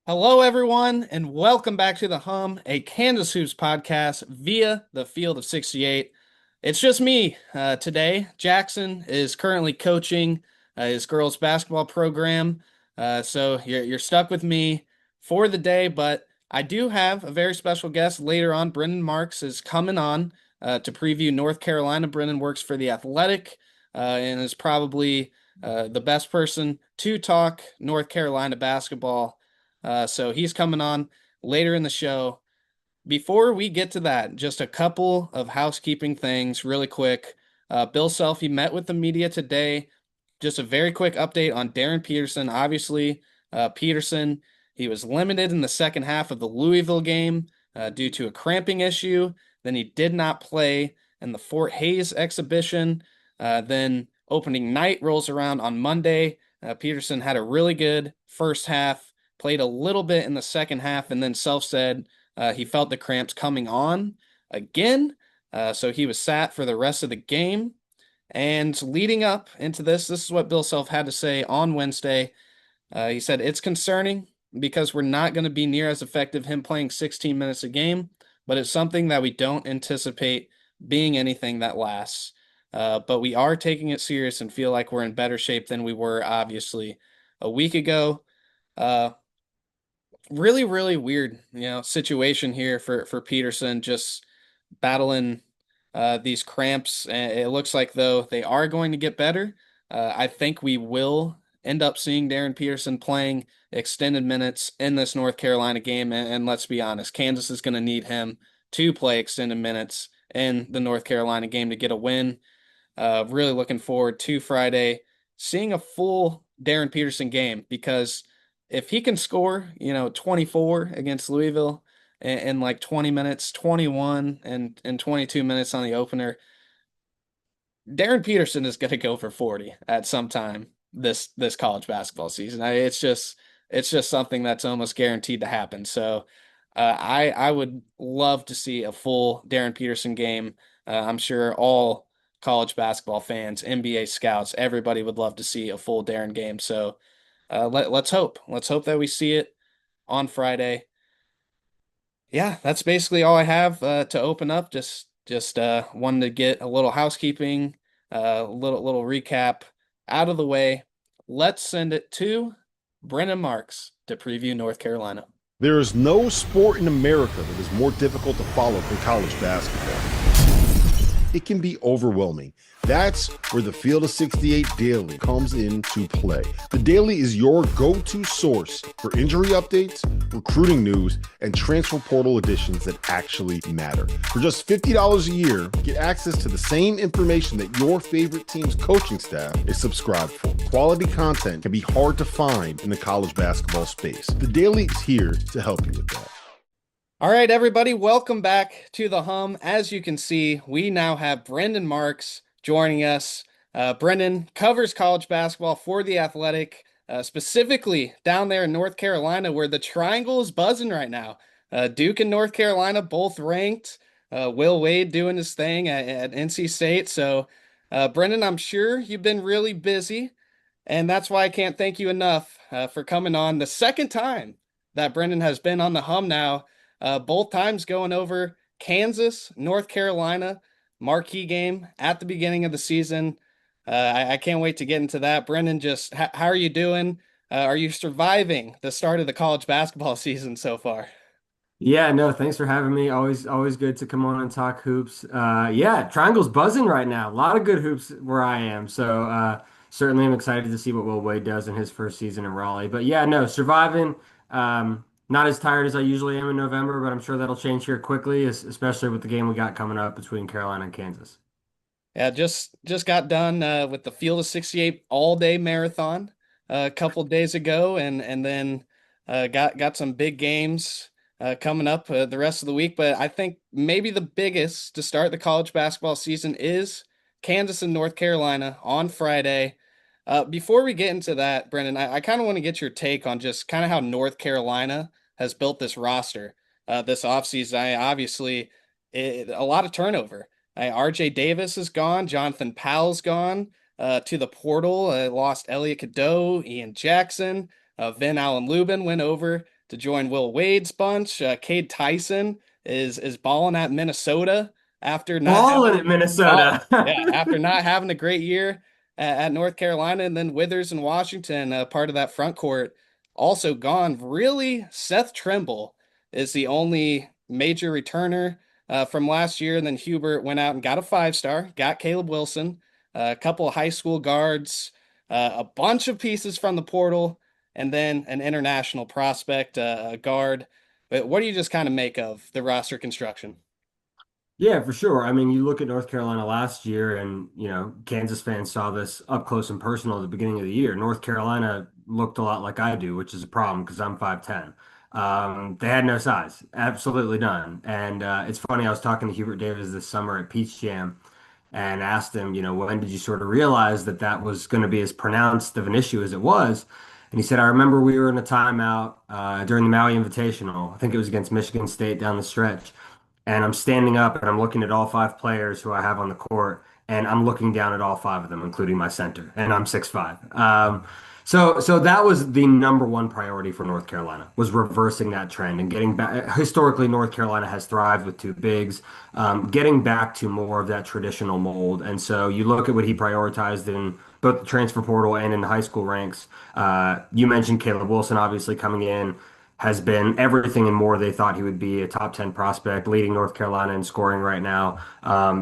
Hello, everyone, and welcome back to The Hum, a Kansas Hoops podcast via the Field of 68. It's just me today. Jackson is currently coaching his girls' basketball program, so you're stuck with me for the day, but I do have a very special guest later on. Brendan Marks is coming on to preview North Carolina. Brendan works for The Athletic and is probably the best person to talk North Carolina basketball, so he's coming on later in the show. Before we get to that, just a couple of housekeeping things really quick. Bill Self, he met with the media today. Just a very quick update on Darren Peterson. Obviously, Peterson, he was limited in the second half of the Louisville game due to a cramping issue. Then he did not play in the Fort Hays exhibition. Then opening night rolls around on Monday. Peterson had a really good first half, played a little bit in the second half, and then Self said he felt the cramps coming on again. So he was sat for the rest of the game. And leading up into this is what Bill Self had to say on Wednesday. He said, it's concerning because we're not going to be near as effective him playing 16 minutes a game, but it's something that we don't anticipate being anything that lasts. But we are taking it serious and feel like we're in better shape than we were, obviously, a week ago. Really, really weird, situation here for Peterson, just battling these cramps. And it looks like though they are going to get better. I think we will end up seeing Darren Peterson playing extended minutes in this North Carolina game. And let's be honest, Kansas is going to need him to play extended minutes in the North Carolina game to get a win. Really looking forward to Friday, seeing a full Darren Peterson game, because if he can score, 24 against Louisville in like 20 minutes, 21 and 22 minutes on the opener, Darren Peterson is going to go for 40 at some time this college basketball season. It's just something that's almost guaranteed to happen. So I would love to see a full Darren Peterson game. I'm sure all college basketball fans, NBA scouts, everybody would love to see a full Darren game. So let's hope. Let's hope that we see it on Friday. Yeah, that's basically all I have to open up. Just wanted to get a little housekeeping, little recap out of the way. Let's send it to Brendan Marks to preview North Carolina. There is no sport in America that is more difficult to follow than college basketball. It can be overwhelming. That's where the Field of 68 Daily comes into play. The Daily is your go-to source for injury updates, recruiting news, and transfer portal additions that actually matter. For just $50 a year, get access to the same information that your favorite team's coaching staff is subscribed for. Quality content can be hard to find in the college basketball space. The Daily is here to help you with that. All right, everybody, welcome back to the Hum. As you can see, we now have Brendan Marks joining us. Brendan covers college basketball for The Athletic, specifically down there in North Carolina, where the triangle is buzzing right now. Duke and North Carolina both ranked. Will Wade doing his thing at NC State. So, Brendan, I'm sure you've been really busy, and that's why I can't thank you enough for coming on the second time that Brendan has been on the Hum now. Both times going over Kansas, North Carolina, marquee game at the beginning of the season. I can't wait to get into that. Brendan, just how are you doing? Are you surviving the start of the college basketball season so far? Yeah, no, thanks for having me. Always good to come on and talk hoops. Yeah, Triangle's buzzing right now. A lot of good hoops where I am. So certainly I'm excited to see what Will Wade does in his first season in Raleigh. But yeah, no, surviving. Not as tired as I usually am in November, but I'm sure that'll change here quickly, especially with the game we got coming up between Carolina and Kansas. Yeah, just got done with the Field of 68 all-day marathon a couple days ago, and then got some big games coming up the rest of the week. But I think maybe the biggest to start the college basketball season is Kansas and North Carolina on Friday. Before we get into that, Brendan, I kind of want to get your take on just kind of how North Carolina has built this roster this offseason. Obviously, a lot of turnover. RJ Davis is gone. Jonathan Powell's gone to the portal. Lost Elliot Cadeau, Ian Jackson. Vin Allen Lubin went over to join Will Wade's bunch. Cade Tyson is balling at Minnesota after not Balling having at balling. Minnesota. Yeah, after not having a great year at North Carolina, and then Withers and Washington, part of that front court, also gone. Really, Seth Trimble is the only major returner from last year, and then Hubert went out and got a 5-star, got Caleb Wilson, a couple of high school guards, a bunch of pieces from the portal, and then an international prospect, a guard. But what do you just kind of make of the roster construction? Yeah, for sure. I mean, you look at North Carolina last year, and Kansas fans saw this up close and personal at the beginning of the year. North Carolina looked a lot like I do, which is a problem because I'm 5'10". They had no size, absolutely none. And it's funny, I was talking to Hubert Davis this summer at Peach Jam and asked him, when did you sort of realize that that was going to be as pronounced of an issue as it was? And he said, I remember we were in a timeout during the Maui Invitational. I think it was against Michigan State down the stretch. And I'm standing up and I'm looking at all five players who I have on the court, and I'm looking down at all five of them, including my center, and I'm 6'5". So that was the number one priority for North Carolina, was reversing that trend and getting back. Historically, North Carolina has thrived with two bigs, getting back to more of that traditional mold. And so you look at what he prioritized in both the transfer portal and in the high school ranks. You mentioned Caleb Wilson, obviously coming in, has been everything and more they thought he would be, a top 10 prospect, leading North Carolina in scoring right now.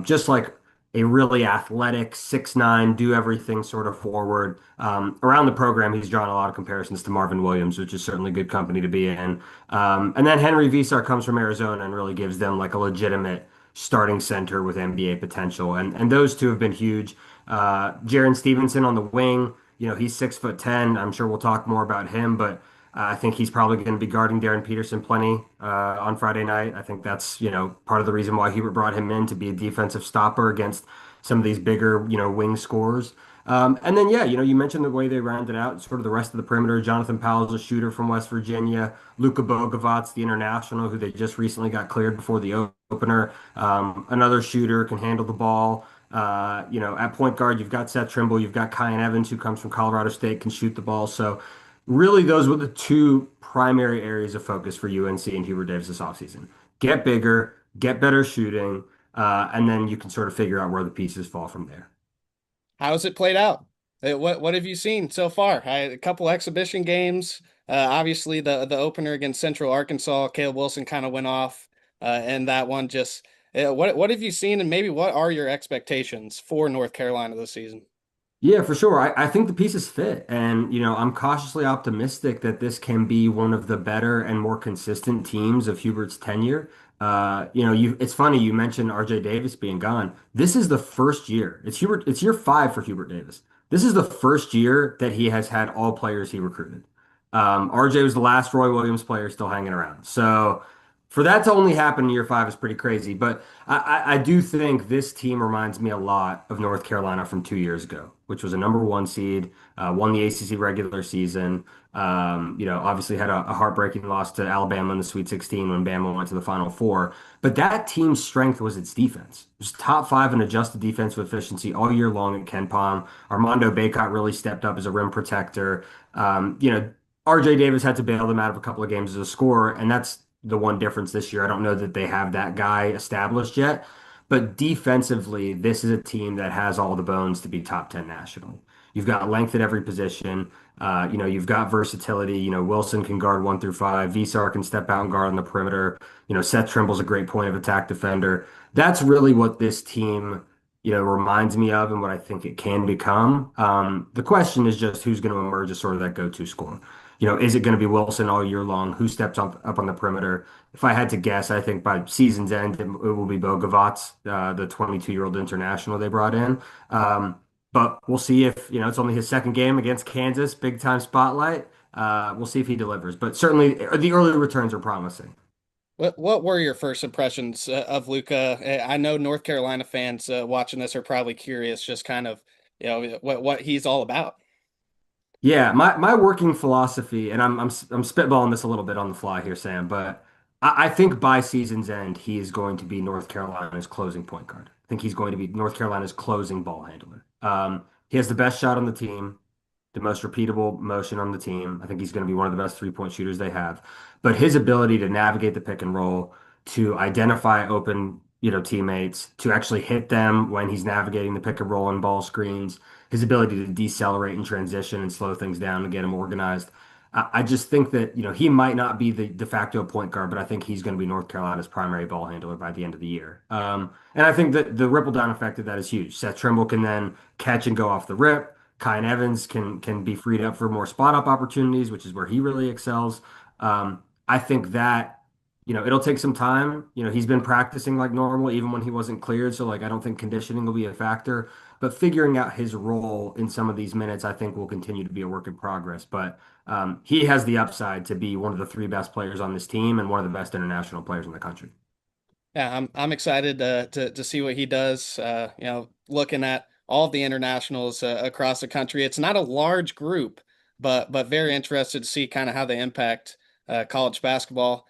Just like a really athletic, 6'9", do everything sort of forward. Around the program, he's drawn a lot of comparisons to Marvin Williams, which is certainly good company to be in. And then Henry Visar comes from Arizona and really gives them like a legitimate starting center with NBA potential. And those two have been huge. Jaron Stevenson on the wing, he's 6'10". I'm sure we'll talk more about him, but I think he's probably going to be guarding Darren Peterson plenty on Friday night. I think that's, part of the reason why Hubert brought him in, to be a defensive stopper against some of these bigger, wing scorers. And then, yeah, you mentioned the way they rounded out sort of the rest of the perimeter. Jonathan Powell's a shooter from West Virginia. Luka Bogovats, the international, who they just recently got cleared before the opener. Another shooter, can handle the ball. At point guard, you've got Seth Trimble, you've got Kyan Evans, who comes from Colorado State, can shoot the ball. So really, those were the two primary areas of focus for UNC and Hubert Davis this offseason. Get bigger, get better shooting, and then you can sort of figure out where the pieces fall from there. How's it played out? What have you seen so far? A couple exhibition games. Obviously, the opener against Central Arkansas, Caleb Wilson kind of went off, and that one just. What have you seen, and maybe what are your expectations for North Carolina this season? Yeah, for sure. I think the pieces fit. And, I'm cautiously optimistic that this can be one of the better and more consistent teams of Hubert's tenure. It's funny you mentioned RJ Davis being gone. This is the first year. It's year 5 for Hubert Davis. This is the first year that he has had all players he recruited. RJ was the last Roy Williams player still hanging around. So for that to only happen in year 5 is pretty crazy. But I do think this team reminds me a lot of North Carolina from 2 years ago, which was a number one seed, won the ACC regular season. Obviously had a heartbreaking loss to Alabama in the Sweet 16 when Bama went to the Final Four. But that team's strength was its defense. It was top 5 in adjusted defensive efficiency all year long at Ken Pom. Armando Bacot really stepped up as a rim protector. RJ Davis had to bail them out of a couple of games as a scorer, and that's the one difference this year. I don't know that they have that guy established yet, but defensively, this is a team that has all the bones to be top 10 nationally. You've got length at every position. You've got versatility. Wilson can guard 1 through 5. Visar can step out and guard on the perimeter. Seth Trimble's a great point of attack defender. That's really what this team, reminds me of and what I think it can become. The question is just who's going to emerge as sort of that go-to scorer. Is it going to be Wilson all year long? Who steps up on the perimeter? If I had to guess, I think by season's end, it will be Bogovats, the 22-year-old international they brought in. But we'll see if, it's only his second game against Kansas, big time spotlight. We'll see if he delivers. But certainly the early returns are promising. What were your first impressions of Luka? I know North Carolina fans watching this are probably curious, just kind of, what he's all about. Yeah, my working philosophy, and I'm spitballing this a little bit on the fly here, Sam, but I think by season's end, he is going to be North Carolina's closing point guard. I think he's going to be North Carolina's closing ball handler. He has the best shot on the team. the most repeatable motion on the team. I think he's going to be one of the best 3-point shooters they have. But his ability to navigate the pick and roll, to identify open, teammates, to actually hit them when he's navigating the pick and roll and ball screens, his ability to decelerate and transition and slow things down and get him organized. I just think that, he might not be the de facto point guard, but I think he's going to be North Carolina's primary ball handler by the end of the year. And I think that the ripple down effect of that is huge. Seth Trimble can then catch and go off the rip. Kyan Evans can be freed up for more spot up opportunities, which is where he really excels. I think that, it'll take some time. He's been practicing like normal, even when he wasn't cleared. So like I don't think conditioning will be a factor. But figuring out his role in some of these minutes, I think will continue to be a work in progress. But he has the upside to be one of the three best players on this team and one of the best international players in the country. Yeah, I'm excited to see what he does. Looking at all of the internationals across the country, it's not a large group, but very interested to see kind of how they impact college basketball.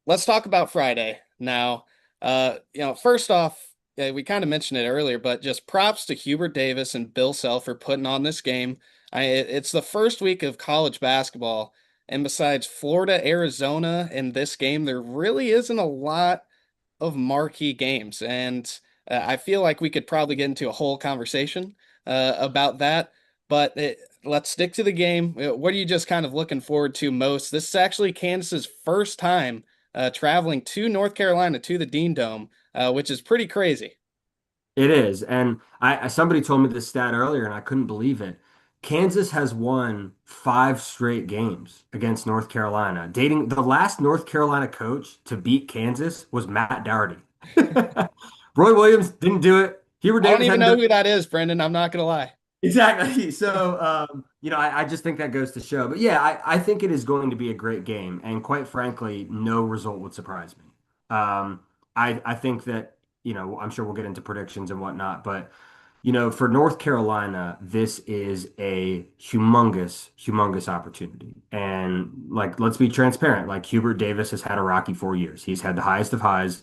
Let's talk about Friday now. First off, we kind of mentioned it earlier, but just props to Hubert Davis and Bill Self for putting on this game. It's the first week of college basketball, and besides Florida, Arizona in this game, there really isn't a lot of marquee games. And I feel like we could probably get into a whole conversation about that. But let's stick to the game. What are you just kind of looking forward to most? This is actually Kansas's first time traveling to North Carolina to the Dean Dome, which is pretty crazy. It is. And somebody told me this stat earlier and I couldn't believe it. Kansas has won 5 straight games against North Carolina. Dating the last North Carolina coach to beat Kansas was Matt Doherty. Roy Williams didn't do it. Hubert I don't Davis even hadn't know done who that is, Brendan. I'm not going to lie. exactly. So, I just think that goes to show. But yeah, I think it is going to be a great game. And quite frankly, no result would surprise me. I think that, I'm sure we'll get into predictions and whatnot, but for North Carolina, this is a humongous, humongous opportunity. And like, let's be transparent. Like Hubert Davis has had a rocky 4 years. He's had the highest of highs.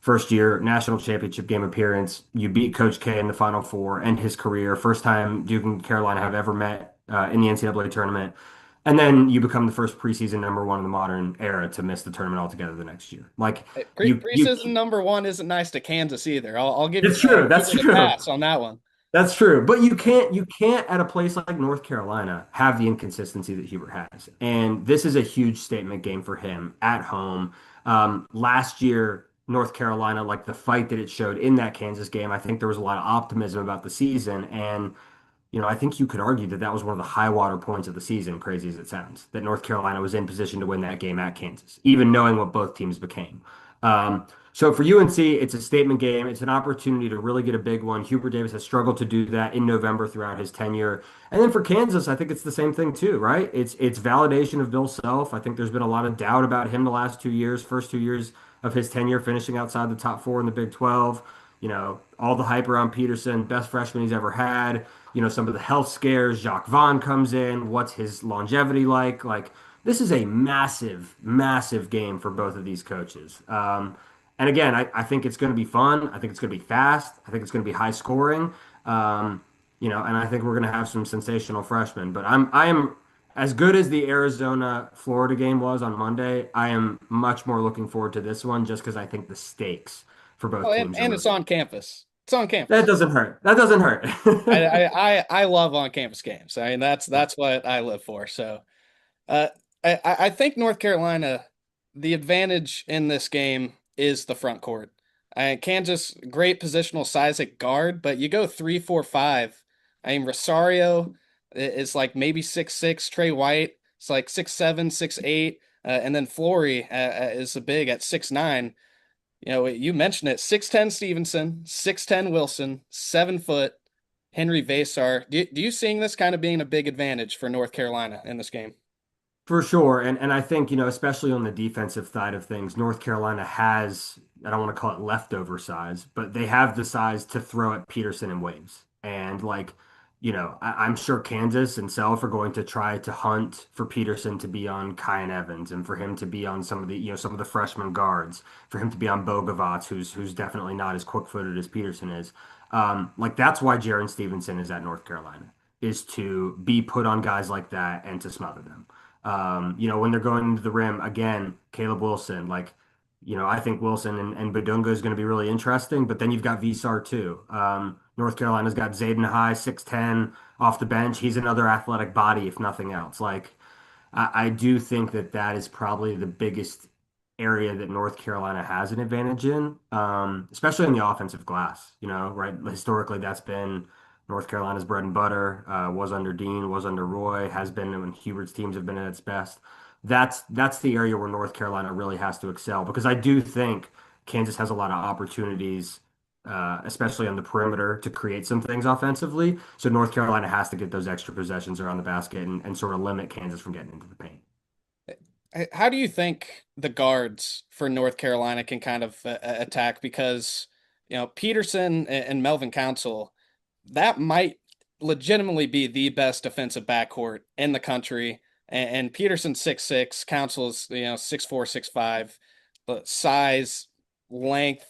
First year national championship game appearance. You beat Coach K in the Final Four, end his career. First time Duke and Carolina have ever met in the NCAA tournament. And then you become the first preseason number one in the modern era to miss the tournament altogether the next year. Like you, Preseason number one isn't nice to Kansas either. I'll give it's true. give That's it a true. pass on that one. That's true, but you can't at a place like North Carolina have the inconsistency that Hubert has, and this is a huge statement game for him at home. Last year, North Carolina, like the fight that it showed in that Kansas game, I think there was a lot of optimism about the season, and I think you could argue that that was one of the high water points of the season, crazy as it sounds, that North Carolina was in position to win that game at Kansas, even knowing what both teams became. So for UNC, it's a statement game. It's an opportunity to really get a big one. Hubert Davis has struggled to do that in November throughout his tenure. And then for Kansas, I think it's the same thing too, right? It's validation of Bill Self. I think there's been a lot of doubt about him the last 2 years, first 2 years of his tenure, finishing outside the top four in the Big 12. All the hype around Peterson, best freshman he's ever had. Some of the health scares. Jacques Vaughn comes in. What's his longevity like? Like, this is a massive, massive game for both of these coaches. And again, I think it's going to be fun. I think it's going to be fast. I think it's going to be high scoring. And I think we're going to have some sensational freshmen. But I am as good as the Arizona Florida game was on Monday. I am much more looking forward to this one just because I think the stakes for Oh, both teams are and it's really. on campus. It's on That campus. doesn't hurt. That doesn't hurt. I love on campus games. I mean, that's what I live for. So uh, I think North Carolina, the advantage in this game is the front court. Kansas, great positional size at guard, but you go 3-4-5. I mean, Rosario is like maybe 6'6". Trey White is like 6'7", 6'8", and then Flory is a big at 6'9". You mentioned it. 6'10" Stevenson, 6'10" Wilson, 7 foot Henry Vasar. Do you seeing this kind of being a big advantage for North Carolina in this game? For sure. And I think, especially on the defensive side of things, North Carolina has, I don't want to call it leftover size, but they have the size to throw at Peterson in waves. And like, I'm sure Kansas and Self are going to try to hunt for Peterson to be on Kyan Evans and for him to be on some of the freshman guards, for him to be on Bogavats, who's definitely not as quick-footed as Peterson is. Like that's why Jaron Stevenson is at North Carolina. is to be put on guys like that and to smother them. When they're going into the rim, again, Caleb Wilson, I think Wilson and Badunga is going to be really interesting, but then you've got Visar too. North Carolina's got Zayden High, 6'10", off the bench. He's another athletic body, if nothing else. I do think that that is probably the biggest area that North Carolina has an advantage in, especially in the offensive glass. Right? Historically, that's been North Carolina's bread and butter. Was under Dean, was under Roy, has been when Hubert's teams have been at its best. That's the area where North Carolina really has to excel because I do think Kansas has a lot of opportunities, especially on the perimeter, to create some things offensively. So North Carolina has to get those extra possessions around the basket and sort of limit Kansas from getting into the paint. How do you think the guards for North Carolina can kind of attack? Because, Peterson and Melvin Council, that might legitimately be the best defensive backcourt in the country. And Peterson's 6'6", Council's, 6'4", 6'5", but size, length.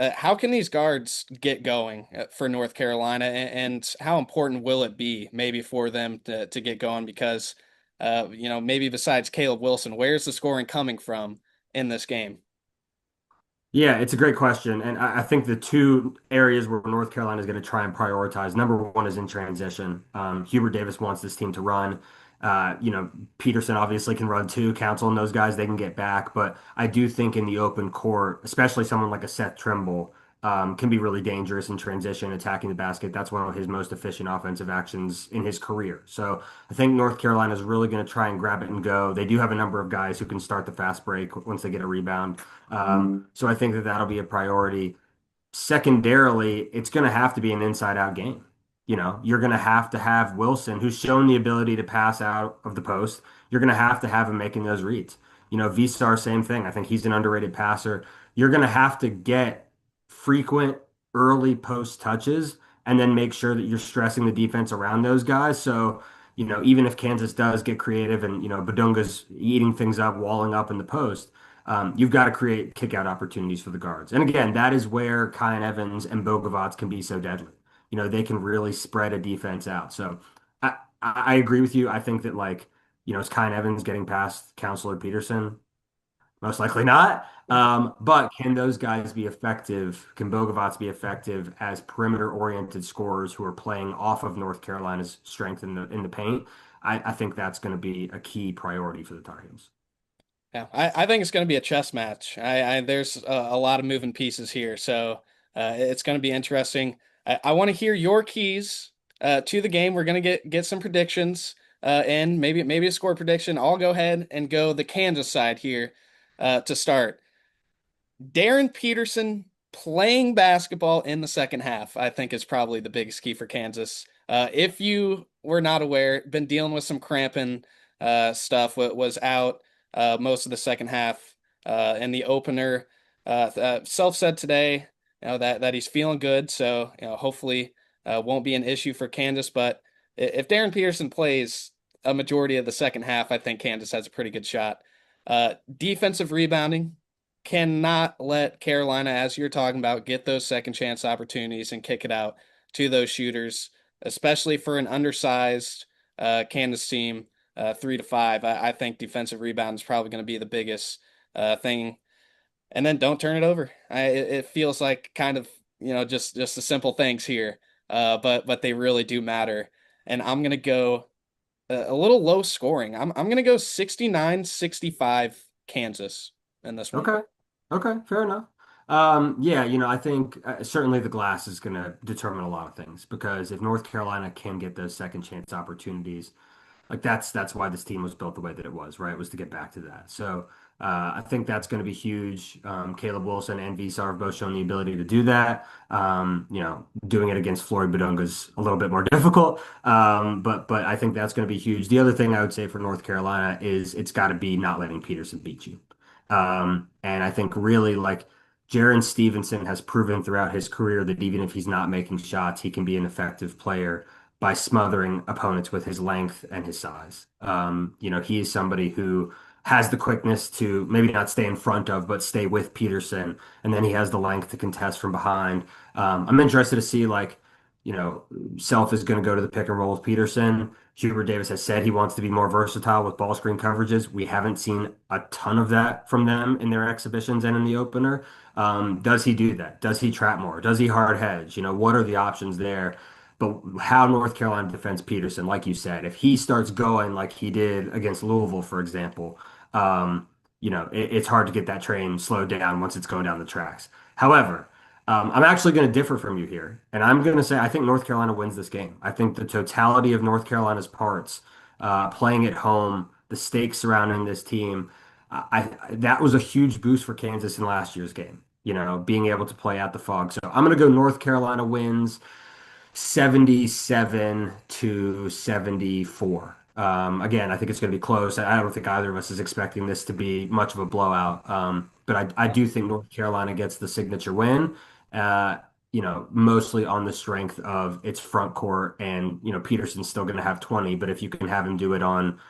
How can these guards get going for North Carolina, and how important will it be maybe for them to get going? Because maybe besides Caleb Wilson, where's the scoring coming from in this game? Yeah, it's a great question. And I think the two areas where North Carolina is going to try and prioritize, number one is in transition. Hubert Davis wants this team to run. Peterson obviously can run too. Council and those guys, they can get back. But I do think in the open court, especially someone like a Seth Trimble, can be really dangerous in transition, attacking the basket. That's one of his most efficient offensive actions in his career. So I think North Carolina is really going to try and grab it and go. They do have a number of guys who can start the fast break once they get a rebound. So I think that that'll be a priority. Secondarily, it's going to have to be an inside out game. You're going to have Wilson, who's shown the ability to pass out of the post. You're going to have him making those reads. Visar, same thing. I think he's an underrated passer. You're going to have to get frequent early post touches and then make sure that you're stressing the defense around those guys. So, even if Kansas does get creative and, Badunga's eating things up, walling up in the post, you've got to create kick out opportunities for the guards. And again, that is where Kyan Evans and Bogovats can be so deadly. They can really spread a defense out. So I agree with you. I think that is Kyan Evans getting past Counselor Peterson? Most likely not. But can those guys be effective? Can Bogovats be effective as perimeter-oriented scorers who are playing off of North Carolina's strength in the paint? I think that's going to be a key priority for the Tar Heels. Yeah, I think it's going to be a chess match. There's a lot of moving pieces here, so it's going to be interesting. I want to hear your keys to the game. We're going to get some predictions and maybe a score prediction. I'll go ahead and go the Kansas side here to start. Darren Peterson playing basketball in the second half, I think, is probably the biggest key for Kansas. If you were not aware, been dealing with some cramping stuff, was out most of the second half and the opener. Self said today, that he's feeling good, so hopefully won't be an issue for Kansas. But if Darren Peterson plays a majority of the second half, I think Kansas has a pretty good shot. Defensive rebounding, cannot let Carolina, as you're talking about, get those second chance opportunities and kick it out to those shooters, especially for an undersized Kansas team, 3 to 5. I think defensive rebound is probably going to be the biggest thing. And then don't turn it over. It feels like kind of, just the simple things here, but they really do matter. And I'm going to go a little low scoring. I'm going to go 69-65 Kansas in this one. Okay. Okay, fair enough. Yeah, I think certainly the glass is going to determine a lot of things because if North Carolina can get those second chance opportunities, that's why this team was built the way that it was, right? It was to get back to that. So I think that's going to be huge. Caleb Wilson and Visar have both shown the ability to do that. Doing it against Floyd Badunga is a little bit more difficult, but I think that's going to be huge. The other thing I would say for North Carolina is it's got to be not letting Peterson beat you. And I think really Jaren Stevenson has proven throughout his career that even if he's not making shots, he can be an effective player by smothering opponents with his length and his size. He is somebody who has the quickness to maybe not stay in front of, but stay with Peterson. And then he has the length to contest from behind. I'm interested to see you know, Self is going to go to the pick and roll with Peterson. Hubert Davis has said he wants to be more versatile with ball screen coverages. We haven't seen a ton of that from them in their exhibitions and in the opener. Does he do that? Does he trap more? Does he hard hedge? You know, what are the options there? But how North Carolina defends Peterson, like you said, if he starts going like he did against Louisville, for example, you know, it's hard to get that train slowed down once it's going down the tracks. However, I'm actually going to differ from you here, and I'm going to say I think North Carolina wins this game. I think the totality of North Carolina's parts, playing at home, the stakes surrounding this team, that was a huge boost for Kansas in last year's game. You know, being able to play out the fog. So I'm going to go North Carolina wins 77 to 74. Again, I think it's going to be close. I don't think either of us is expecting this to be much of a blowout. But I do think North Carolina gets the signature win, uh, you know, mostly on the strength of its front court. And, you know, Peterson's still going to have 20, but if you can have him do it on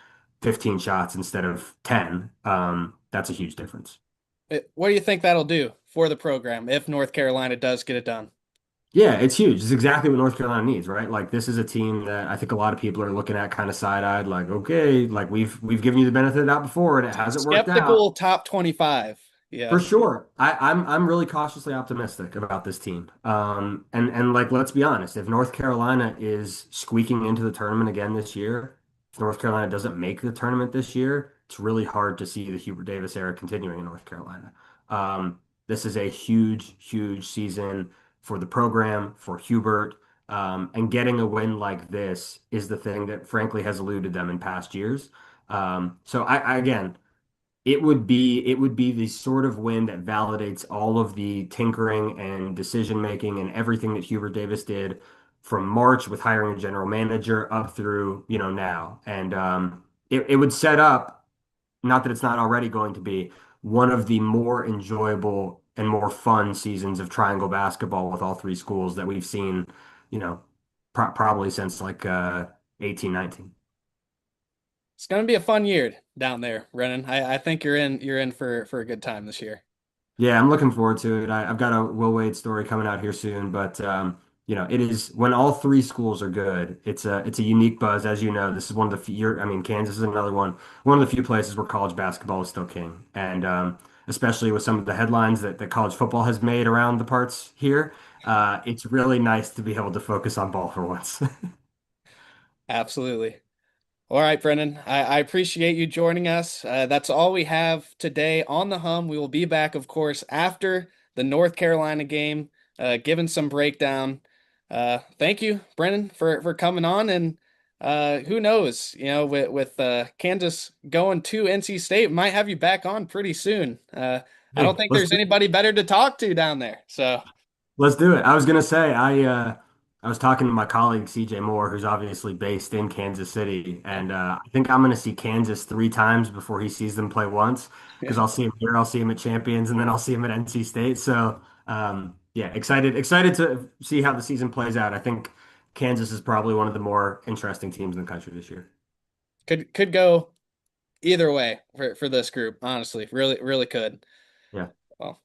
15 shots instead of 10, that's a huge difference. What do you think that'll do for the program if North Carolina does get it done? Yeah, it's huge. It's exactly what North Carolina needs, right? Like this is a team that I think a lot of people are looking at kind of side-eyed, like, okay, like we've given you the benefit of the doubt before and it hasn't worked out. Skeptical top 25. For Yeah. sure. I'm really cautiously optimistic about this team. And like let's be honest, if North Carolina is squeaking into the tournament again this year, if North Carolina doesn't make the tournament this year, it's really hard to see the Hubert Davis era continuing in North Carolina. This is a huge, huge season for the program, for Hubert. And getting a win like this is the thing that frankly has eluded them in past years. So I again it would be the sort of win that validates all of the tinkering and decision making and everything that Hubert Davis did from March with hiring a general manager up through, you know, now. And it would set up, not that it's not already going to be, one of the more enjoyable and more fun seasons of triangle basketball with all three schools that we've seen, you know, probably since like 18, 19. It's going to be a fun year down there, Brennan. I think you're in for a good time this year. Yeah, I'm looking forward to it. I've got a Will Wade story coming out here soon, but you know, it is when all three schools are good. It's a unique buzz, as you know. This is one of the few. I mean, Kansas is another one of the few places where college basketball is still king, and especially with some of the headlines that college football has made around the parts here, it's really nice to be able to focus on ball for once. Absolutely. All right, Brennan. I appreciate you joining us. That's all we have today on the hum. We will be back, of course, after the North Carolina game, giving some breakdown. Thank you, Brennan, for coming on. And who knows, you know, with Kansas going to NC State, might have you back on pretty soon. I don't Hey, think there's anybody better to talk to down there. So let's do it. I was gonna say I was talking to my colleague CJ Moore, who's obviously based in Kansas City, and I think I'm gonna see Kansas three times before he sees them play once because yeah. I'll see him here, I'll see him at Champions, and then I'll see him at NC State. So yeah, excited to see how the season plays out. I think Kansas is probably one of the more interesting teams in the country this year. Could go either way for this group, honestly. Really, really could. Yeah. Well.